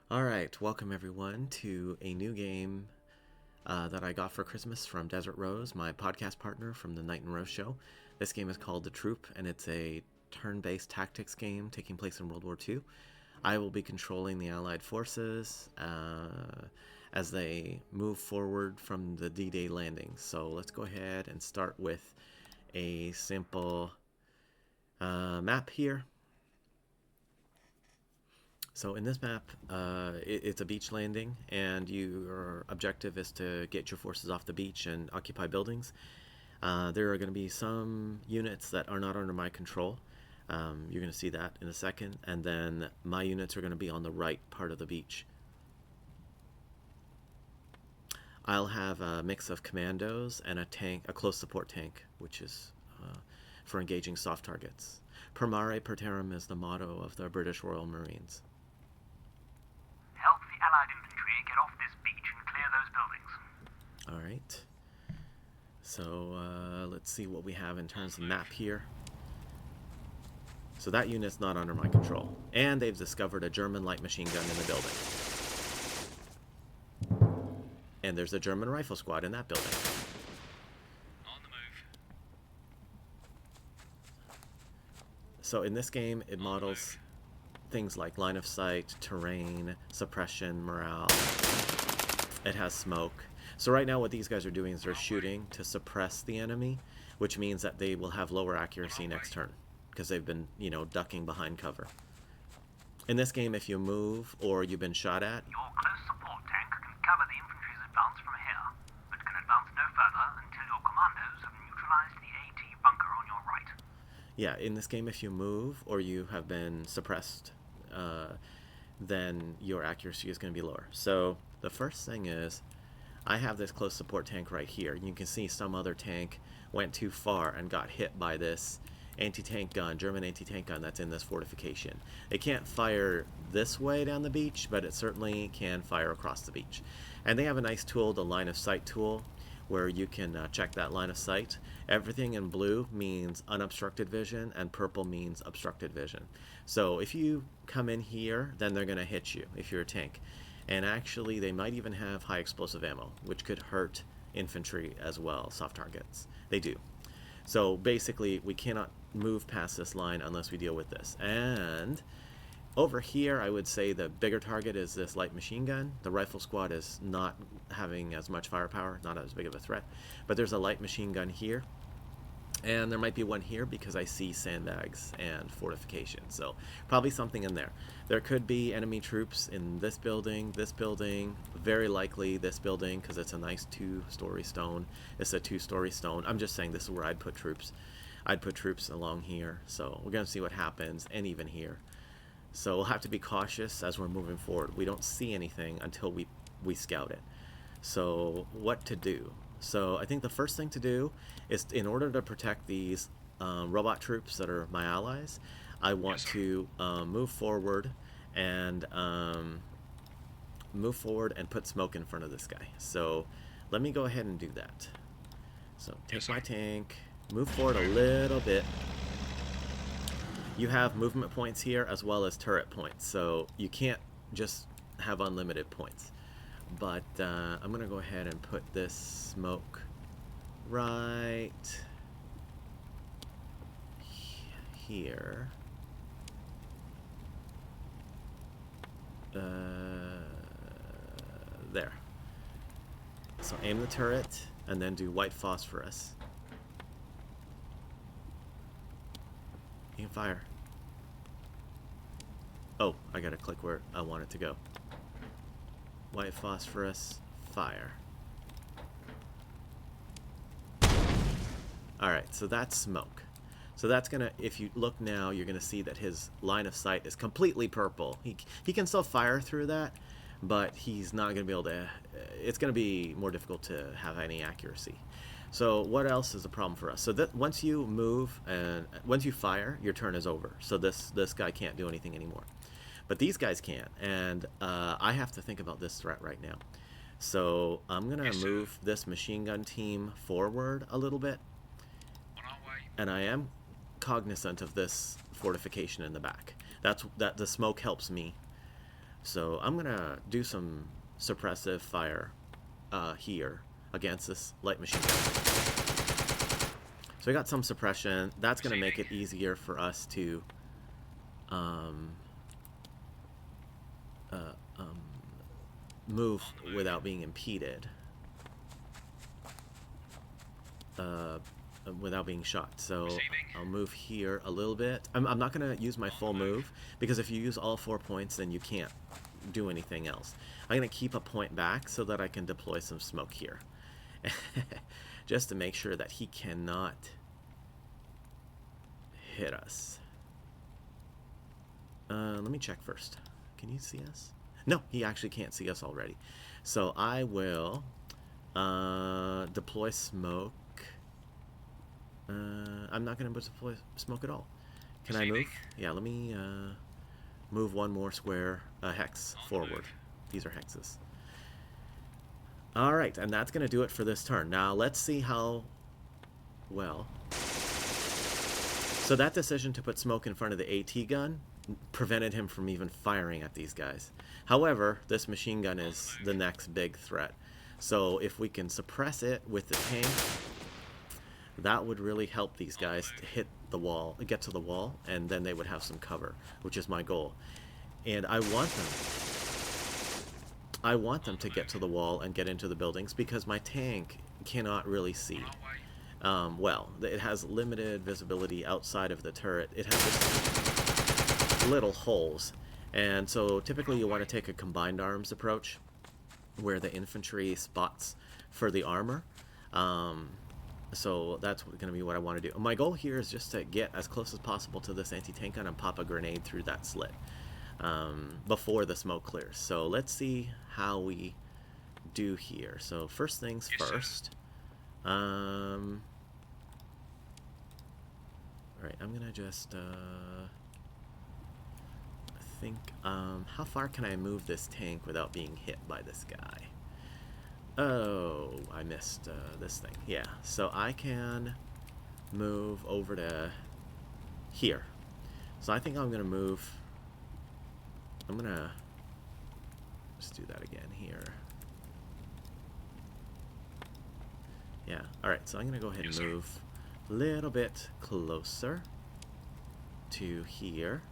Alright, welcome everyone to a new game that I got for Christmas from Desert Rose, my podcast partner from the Night and Rose show. This game is called The Troop, and it's a turn-based tactics game taking place in World War II. I will be controlling the Allied forces as they move forward from the D-Day landing. So let's go ahead and start with a simple map here. So in this map, it's a beach landing, and your objective is to get your forces off the beach and occupy buildings. There are going to be some units that are not under my control. You're going to see that in a second, and then my units are going to be on the right part of the beach. I'll have a mix of commandos and a tank, a close support tank, which is for engaging soft targets. Per Mare, per Terram is the motto of the British Royal Marines. Help the Allied infantry get off this beach and clear those buildings. All right. So let's see what we have in terms of map here. So that unit's not under my control. And they've discovered a German light machine gun in the building. And there's a German rifle squad in that building. On the move. So in this game, it models things like line of sight, terrain, suppression, morale. It has smoke. So right now what these guys are doing is they're shooting to suppress the enemy, which means that they will have lower accuracy next turn because they've been, ducking behind cover. In this game, if you move or you've been shot at, Your close support tank can cover the infantry's advance from here, but can advance no further until your commandos have neutralized the AT bunker on your right. yeah, in this game, if you move or you have been suppressed, then your accuracy is going to be lower. So the first thing is, I have this close support tank right here. You can see some other tank went too far and got hit by this anti-tank gun, German anti-tank gun that's in this fortification. It can't fire this way down the beach, but it certainly can fire across the beach. And they have a nice tool, the line of sight tool, where you can check that line of sight. Everything in blue means unobstructed vision, and purple means obstructed vision. So if you come in here, then they're going to hit you if you're a tank. And actually, they might even have high explosive ammo, which could hurt infantry as well, soft targets. They do. So basically, we cannot move past this line unless we deal with this. And over here, I would say the bigger target is this light machine gun. The rifle squad is not having as much firepower, not as big of a threat. But there's a light machine gun here. And there might be one here because I see sandbags and fortifications. So probably something in there. There could be enemy troops in this building, very likely this building because it's a nice two-story stone. It's a two-story stone. I'm just saying this is where I'd put troops. I'd put troops along here. So we're going to see what happens, and even here. So we'll have to be cautious as we're moving forward. We don't see anything until we scout it. So what to do? So I think the first thing to do is, in order to protect these robot troops that are my allies, I want to move forward and put smoke in front of this guy. So let me go ahead and do that. So take my tank, move forward a little bit. You have movement points here as well as turret points, so you can't just have unlimited points. But I'm going to go ahead and put this smoke right here. There. So aim the turret and then do white phosphorus. You can fire. Oh, I gotta click where I want it to go. White phosphorus, fire. Alright, so that's smoke. So that's gonna, if you look now, you're gonna see that his line of sight is completely purple. He can still fire through that, but he's not gonna be able to, it's gonna be more difficult to have any accuracy. So what else is a problem for us? So that once you move and once you fire, your turn is over. So this guy can't do anything anymore. But these guys can't, and I have to think about this threat right now. So I'm going to move this machine gun team forward a little bit. And I am cognizant of this fortification in the back. That the smoke helps me. So I'm gonna do some suppressive fire here against this light machine gun. So we got some suppression. That's gonna make it easier for us to move without being impeded, without being shot. So I'll move here a little bit. I'm not going to use my full move, because if you use all 4 points, then you can't do anything else. I'm going to keep a point back so that I can deploy some smoke here. Just to make sure that he cannot hit us. Let me check first. Can you see us? No, he actually can't see us already. So I will deploy smoke. I'm not going to deploy smoke at all. Can I move? Yeah, let me move one more square hex forward. These are hexes. All right, and that's going to do it for this turn. Now let's see how well. So that decision to put smoke in front of the AT gun prevented him from even firing at these guys. However, this machine gun is the next big threat. So if we can suppress it with the tank, that would really help these guys to hit the wall, get to the wall, and then they would have some cover, which is my goal. And I want them to get to the wall and get into the buildings, because my tank cannot really see. Well, it has limited visibility outside of the turret. It has just little holes. And so typically you want to take a combined arms approach, where the infantry spots for the armor. So that's going to be what I want to do. My goal here is just to get as close as possible to this anti-tank gun and pop a grenade through that slit before the smoke clears. So let's see how we do here. So first things first. All right, I'm going to just... I think, how far can I move this tank without being hit by this guy? Oh, I missed this thing. Yeah, so I can move over to here. So I think I'm going to move... I'm going to just do that again here. Yeah, alright, so I'm going to go ahead and move a little bit closer to here.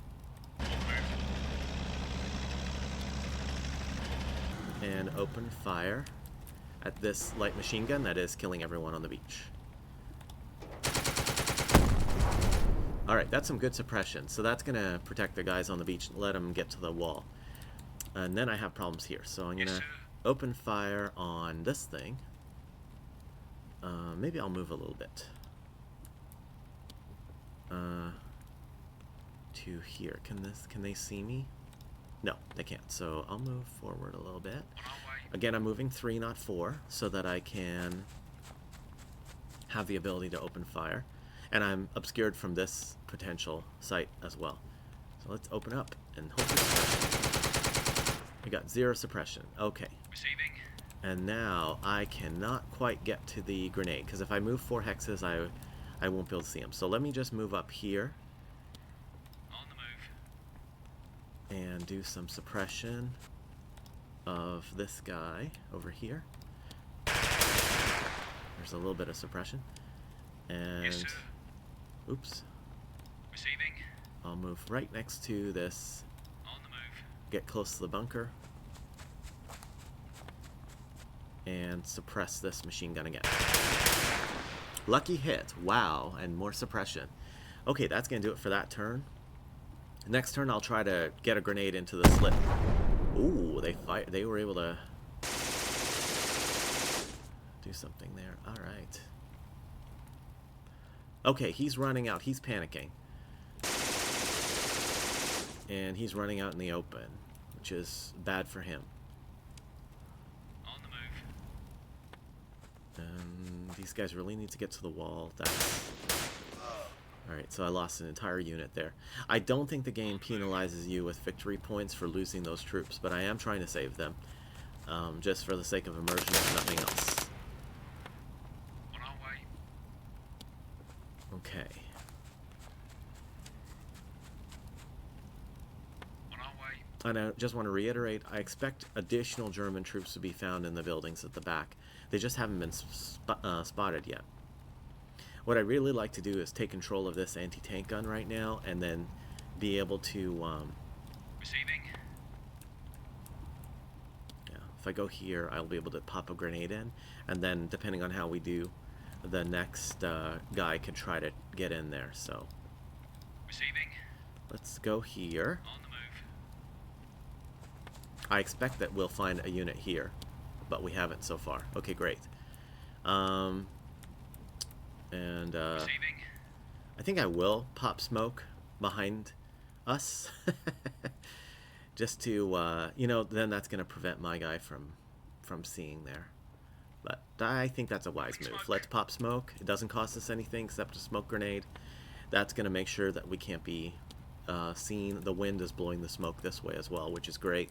And open fire at this light machine gun that is killing everyone on the beach. Alright, that's some good suppression. So that's going to protect the guys on the beach, let them get to the wall. And then I have problems here. So I'm going to open fire on this thing. Maybe I'll move a little bit. To here. Can they see me? No, they can't. So I'll move forward a little bit. Again, I'm moving 3, not 4, so that I can have the ability to open fire. And I'm obscured from this potential site as well. So let's open up and hopefully suppression. We got 0 suppression. Okay. Receiving. And now I cannot quite get to the grenade, because if I move 4 hexes, I won't be able to see them. So let me just move up here. On the move. And do some suppression of this guy over here. There's a little bit of suppression. And Yes, sir. Oops. Receiving. I'll move right next to this. On the move. Get close to the bunker. And suppress this machine gun again. Lucky hit. Wow. And more suppression. Okay, that's going to do it for that turn. Next turn, I'll try to get a grenade into the slit. Ooh, they were able to do something there. All right. Okay, he's running out. He's panicking. And he's running out in the open, which is bad for him. On the move. And these guys really need to get to the wall. Alright, so I lost an entire unit there. I don't think the game penalizes you with victory points for losing those troops, but I am trying to save them. Just for the sake of immersion, if nothing else. On our way. Okay. On our way. And I just want to reiterate, I expect additional German troops to be found in the buildings at the back. They just haven't been spotted yet. What I really like to do is take control of this anti-tank gun right now, and then be able to... Receiving. Yeah, if I go here, I'll be able to pop a grenade in, and then depending on how we do, the next guy could try to get in there. So Receiving. let's go here. On the move. I expect that we'll find a unit here, but we haven't so far. Okay, great. Receiving. I think I will pop smoke behind us. Just to, you know, then that's going to prevent my guy from seeing there. But I think that's a wise move. Let's pop smoke. It doesn't cost us anything except a smoke grenade. That's going to make sure that we can't be seen. The wind is blowing the smoke this way as well, which is great.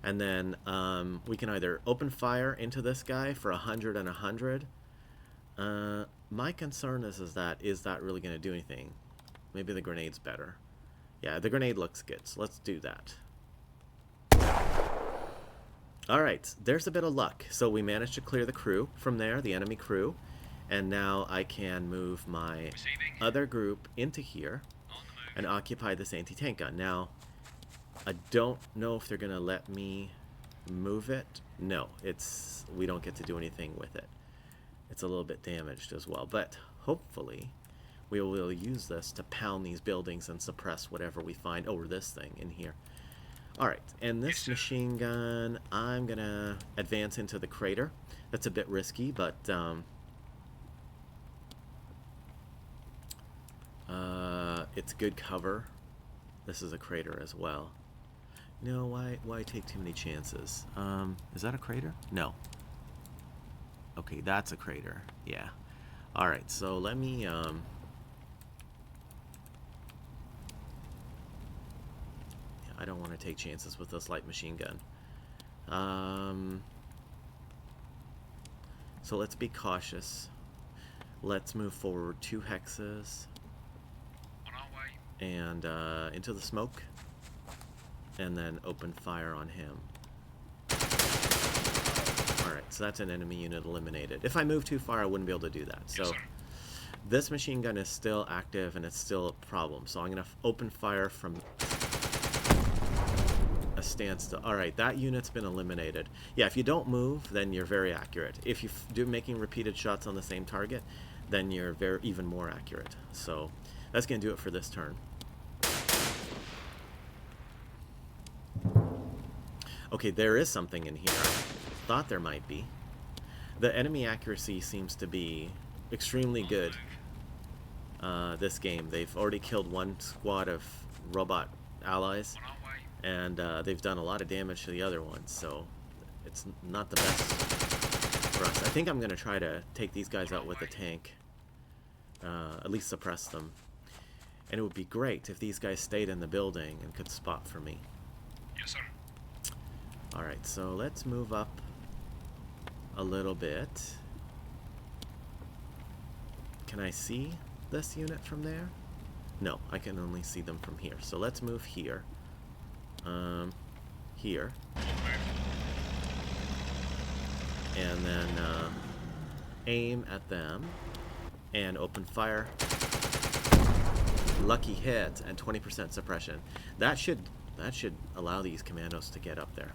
And then we can either open fire into this guy for 100 and 100. My concern is that really going to do anything? Maybe the grenade's better. Yeah, the grenade looks good, so let's do that. Alright, there's a bit of luck. So we managed to clear the crew from there, the enemy crew. And now I can move my other group into here and occupy this anti-tank gun. Now, I don't know if they're going to let me move it. No, we don't get to do anything with it. It's a little bit damaged as well. But hopefully we will use this to pound these buildings and suppress whatever we find over this thing in here. Alright, and this machine gun, I'm going to advance into the crater. That's a bit risky, but it's good cover. This is a crater as well. No, why take too many chances? Is that a crater? No. Okay, that's a crater. Yeah. Alright, so let me I don't want to take chances with this light machine gun. So let's be cautious. Let's move forward 2 hexes. On our way. And into the smoke. And then open fire on him. Alright, so that's an enemy unit eliminated. If I move too far, I wouldn't be able to do that. So Yes, this machine gun is still active and it's still a problem. So I'm going to open fire from a standstill. Alright, that unit's been eliminated. Yeah, if you don't move, then you're very accurate. If you do making repeated shots on the same target, then you're even more accurate. So that's going to do it for this turn. Okay, there is something in here. Thought there might be. The enemy accuracy seems to be extremely good this game. They've already killed 1 squad of robot allies, and they've done a lot of damage to the other ones, so it's not the best for us. I think I'm going to try to take these guys out with the tank, at least suppress them. And it would be great if these guys stayed in the building and could spot for me. Yes, sir. Alright, so let's move up a little bit. Can I see this unit from there? No, I can only see them from here. So let's move here. Here. And then aim at them and open fire. Lucky hit and 20% suppression. That should allow these commandos to get up there.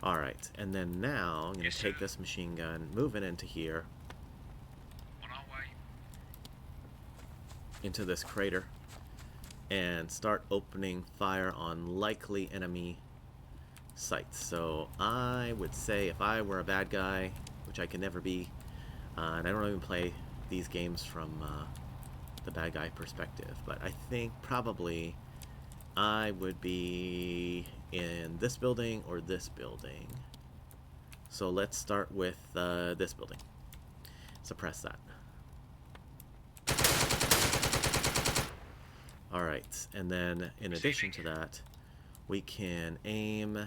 Alright, and then now I'm going to take this machine gun, move it into here. On our way. Into this crater. And start opening fire on likely enemy sites. So I would say if I were a bad guy, which I can never be, and I don't even play these games from the bad guy perspective, but I think probably I would be in this building or this building. So let's start with this building. Suppress that. Alright, and then in addition to that, we can aim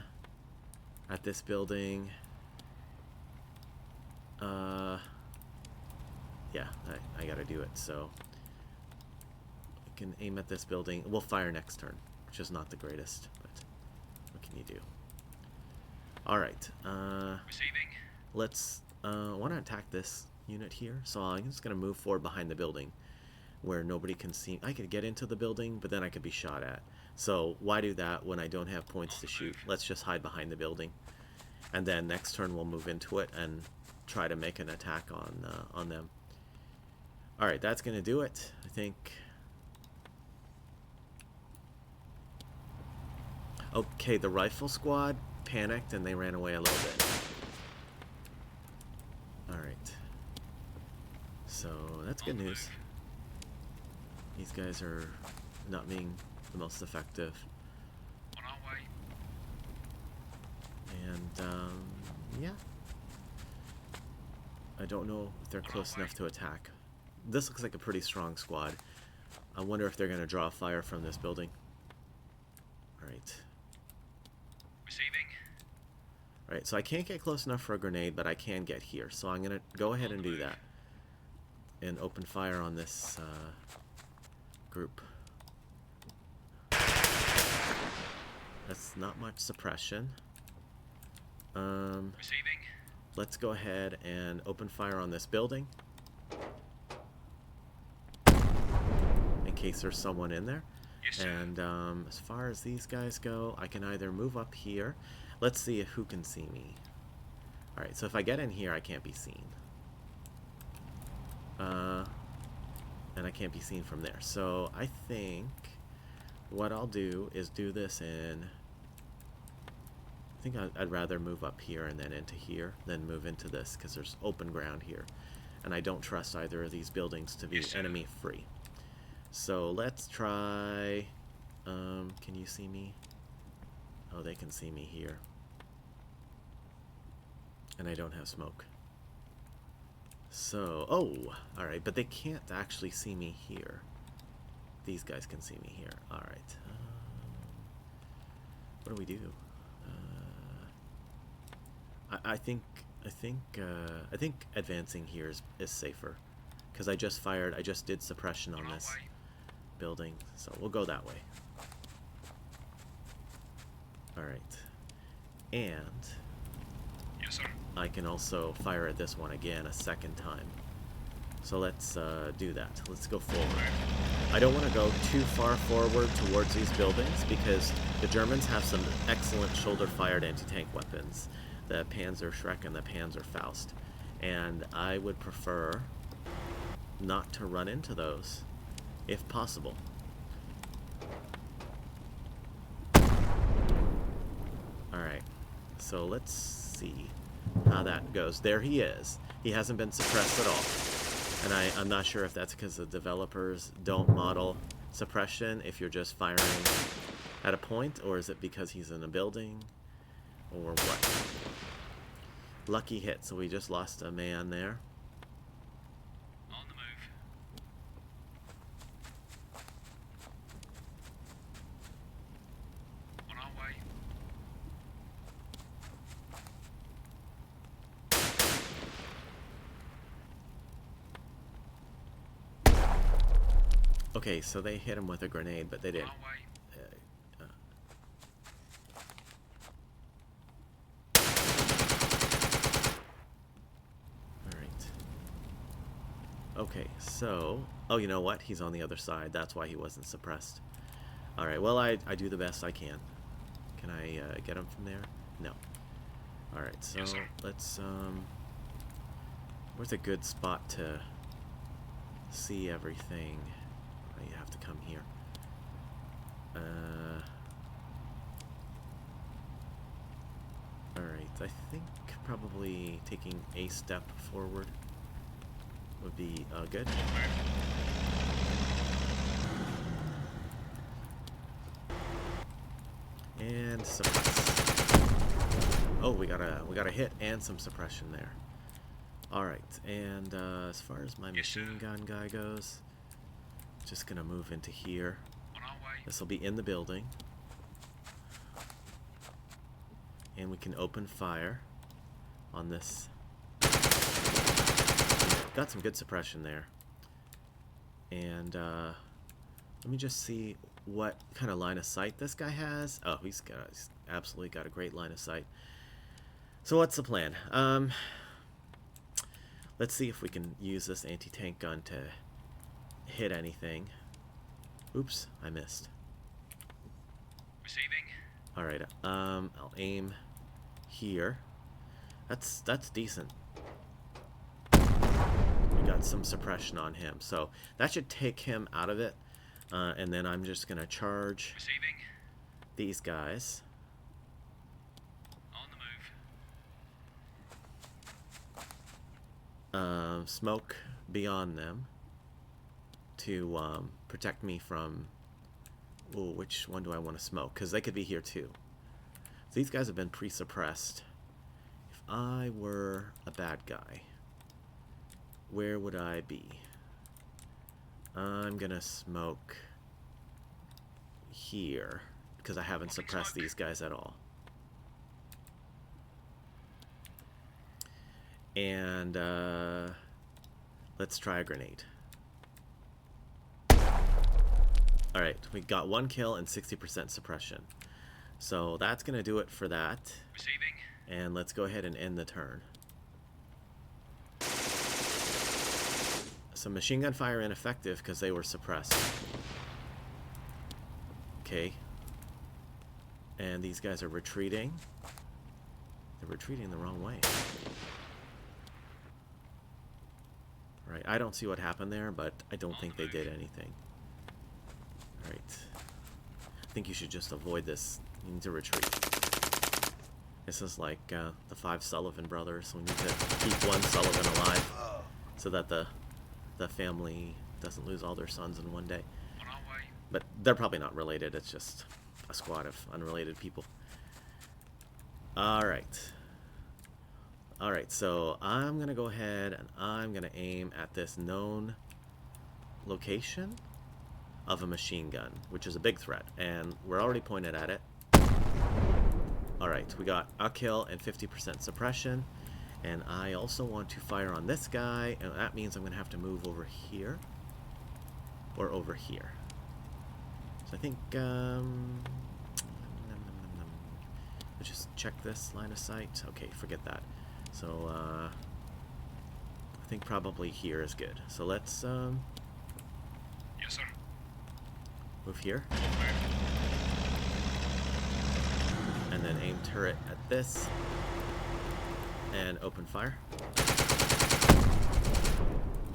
at this building. Yeah, I gotta do it, so we can aim at this building. We'll fire next turn, which is not the greatest, but we can can you do? Alright, Receiving. let's, I want to attack this unit here, so I'm just going to move forward behind the building where nobody can see. I could get into the building, but then I could be shot at. So why do that when I don't have points to shoot? Let's just hide behind the building. And then next turn we'll move into it and try to make an attack on them. Alright, that's going to do it, I think. Okay, the rifle squad panicked and they ran away a little bit. Alright. So, that's good news. These guys are not being the most effective. On our way. And, yeah. I don't know if they're close enough to attack. This looks like a pretty strong squad. I wonder if they're going to draw fire from this building. Alright. Receiving. Alright, so I can't get close enough for a grenade, but I can get here. So I'm going to go ahead and do that. And open fire on this group. That's not much suppression. Receiving. Let's go ahead and open fire on this building. In case there's someone in there. Yes, sir. And as far as these guys go, I can either move up here. Let's see who can see me. Alright, so if I get in here, I can't be seen. And I can't be seen from there. So I think what I'll do is do this in... I think I'd rather move up here and then into here than move into this, because there's open ground here. And I don't trust either of these buildings to be enemy free. So let's try... can you see me? Oh, they can see me here. And I don't have smoke. So, oh, alright, but they can't actually see me here. These guys can see me here. Alright. What do we do? I think advancing here is safer, because I just did suppression on this building, so we'll go that way. Alright. And Yes, sir. I can also fire at this one again a second time. So let's do that. Let's go forward. I don't want to go too far forward towards these buildings because the Germans have some excellent shoulder-fired anti-tank weapons. The Panzerschreck and the Panzerfaust. And I would prefer not to run into those, if possible. Alright, so let's see how that goes. There he is. He hasn't been suppressed at all. And I'm not sure if that's because the developers don't model suppression if you're just firing at a point, or is it because he's in a building, or what? Lucky hit, so we just lost a man there. On the move. On our way. Okay, so they hit him with a grenade, but they didn't. On our way. Okay, so... Oh, you know what? He's on the other side. That's why he wasn't suppressed. Alright, well, I do the best I can. Can I get him from there? No. Alright, so Yes, sir. let's... Where's a good spot to see everything? Oh, you have to come here. Alright, I think probably taking a step forward would be good. And suppress. Oh, we got a hit and some suppression there. Alright, and as far as my machine gun guy goes, just gonna move into here. On our way. This will be in the building. And we can open fire on this. Got some good suppression there. And let me just see what kind of line of sight this guy has. Oh, he's absolutely got a great line of sight. So what's the plan? Let's see if we can use this anti-tank gun to hit anything. Oops, I missed. Receiving. All right, I'll aim here. That's decent. We got some suppression on him, so that should take him out of it. And then I'm just gonna charge Receiving. these guys. On the move. Smoke beyond them to protect me from... Ooh, which one do I want to smoke? Because they could be here too. So these guys have been pre-suppressed. If I were a bad guy, where would I be? I'm gonna smoke here because I haven't suppressed these guys at all. And let's try a grenade. Alright, we got 1 kill and 60% suppression. So that's going to do it for that. Receiving. And let's go ahead and end the turn. So machine gun fire ineffective because they were suppressed. Okay. And these guys are retreating. They're retreating the wrong way. Right, I don't see what happened there, but I don't think they did anything. Alright. I think you should just avoid this. You need to retreat. This is like the 5 Sullivan brothers. We need to keep one Sullivan alive so that the family doesn't lose all their sons in one day. On our way. But they're probably not related. It's just a squad of unrelated people. Alright. Alright, so I'm going to go ahead and I'm going to aim at this known location of a machine gun, which is a big threat, and we're already pointed at it. Alright, we got a kill and 50% suppression, and I also want to fire on this guy, and that means I'm going to have to move over here, or over here. So I think, let's just check this line of sight. Okay, forget that. So, I think probably here is good. So let's, Yes, sir. move here. And then aim turret at this. And open fire.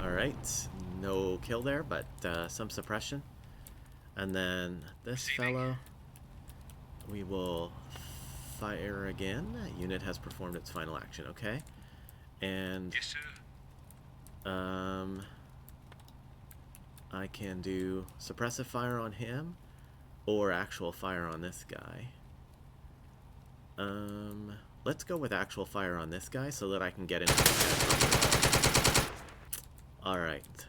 Alright, no kill there, but some suppression. And then this fellow, we will fire again. Unit has performed its final action, okay? And Yes, sir. I can do suppressive fire on him or actual fire on this guy. Let's go with actual fire on this guy so that I can get into the Alright.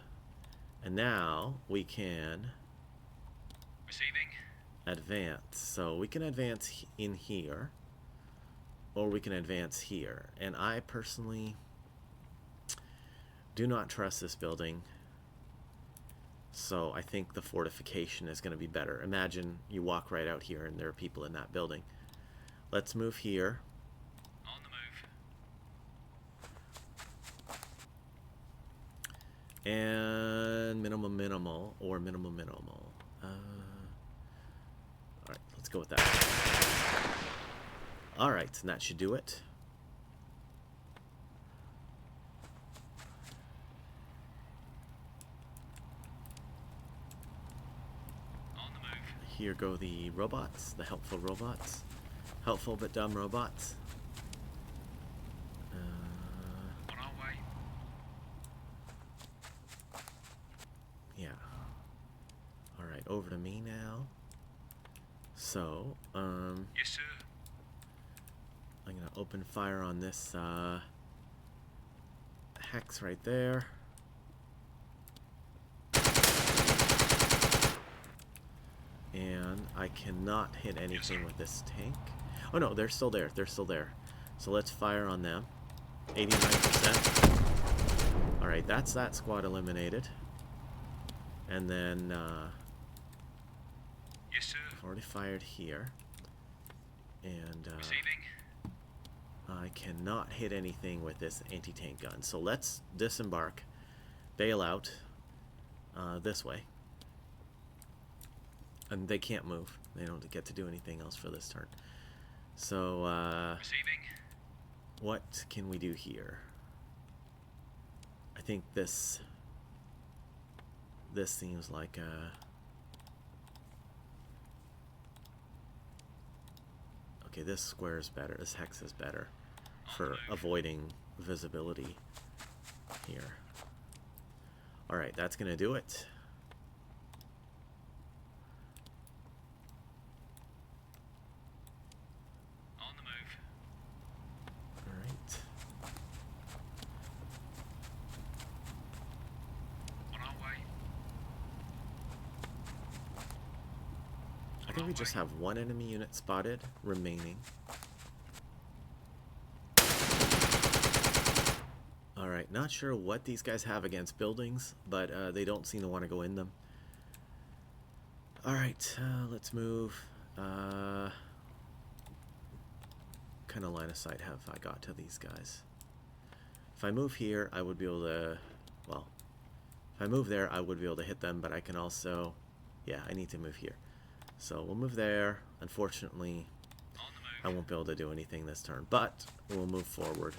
And now we can Receiving. advance. So we can advance in here or we can advance here. And I personally do not trust this building. So I think the fortification is going to be better. Imagine you walk right out here and there are people in that building. Let's move here. On the move. And minimal, or minimal. Alright, let's go with that. Alright, and that should do it. On the move. Here go the robots, the helpful robots. Helpful but dumb robots. On our way. Yeah. Alright, over to me now. So, Yes, sir. I'm gonna open fire on this hex right there. And I cannot hit anything with this tank. Oh no, they're still there. They're still there. So let's fire on them. 89%. Alright, that's that squad eliminated. And then, Yes, sir. I've already fired here. And Receiving. I cannot hit anything with this anti-tank gun. So let's disembark, bail out this way. And they can't move. They don't get to do anything else for this turn. So, Receiving. what can we do here? I think this seems like okay, this square is better. This hex is better for avoiding visibility here. Alright, that's gonna do it. On the move. Alright. On our way. I think we just have one enemy unit spotted remaining. Alright, not sure what these guys have against buildings, but they don't seem to want to go in them. Alright, let's move. What kind of line of sight have I got to these guys? If I move here, I would be able to, well, if I move there, I would be able to hit them, but I can also, yeah, I need to move here. So we'll move there. Unfortunately, I won't be able to do anything this turn, but we'll move forward.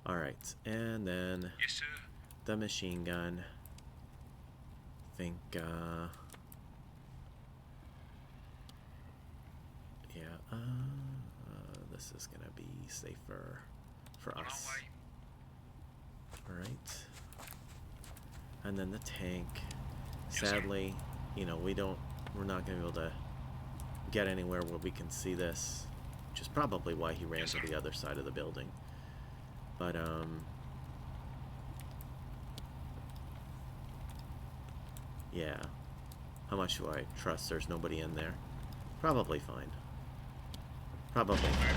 Alright, and then Yes, sir. the machine gun. I think, yeah, this is gonna be safer for On us. our way. Alright. And then the tank. Yes, sir. Sadly, you know, we're not gonna be able to get anywhere where we can see this, which is probably why he ran Yes, to sir. the other side of the building. But, yeah. How much do I trust there's nobody in there? Probably fine. Probably fine.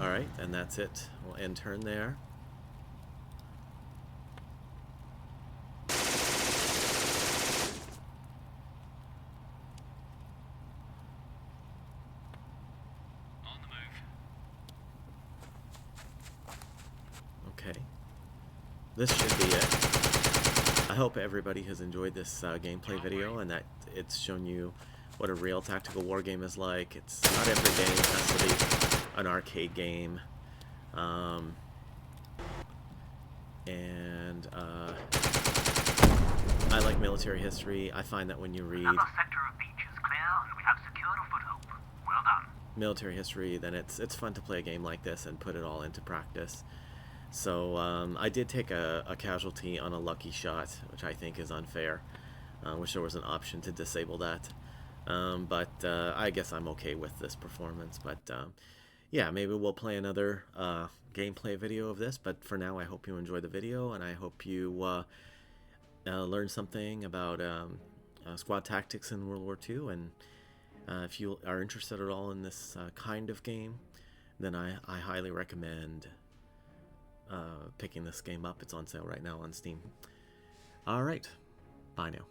Alright, and that's it. We'll end turn there. On the move. Okay. This should be it. I hope everybody has enjoyed this gameplay video and that it's shown you what a real tactical war game is like. It's not every game has to be an arcade game. I like military history. I find that when you read Another sector of beach is clear, and we have secured a foothold. Well done. military history, then it's fun to play a game like this and put it all into practice. So I did take a casualty on a lucky shot, which I think is unfair. Wish there was an option to disable that. But I guess I'm okay with this performance. But yeah, maybe we'll play another gameplay video of this. But for now, I hope you enjoy the video, and I hope you learn something about squad tactics in World War II. And if you are interested at all in this kind of game, then I highly recommend picking this game up. It's on sale right now on Steam. Alright, bye now.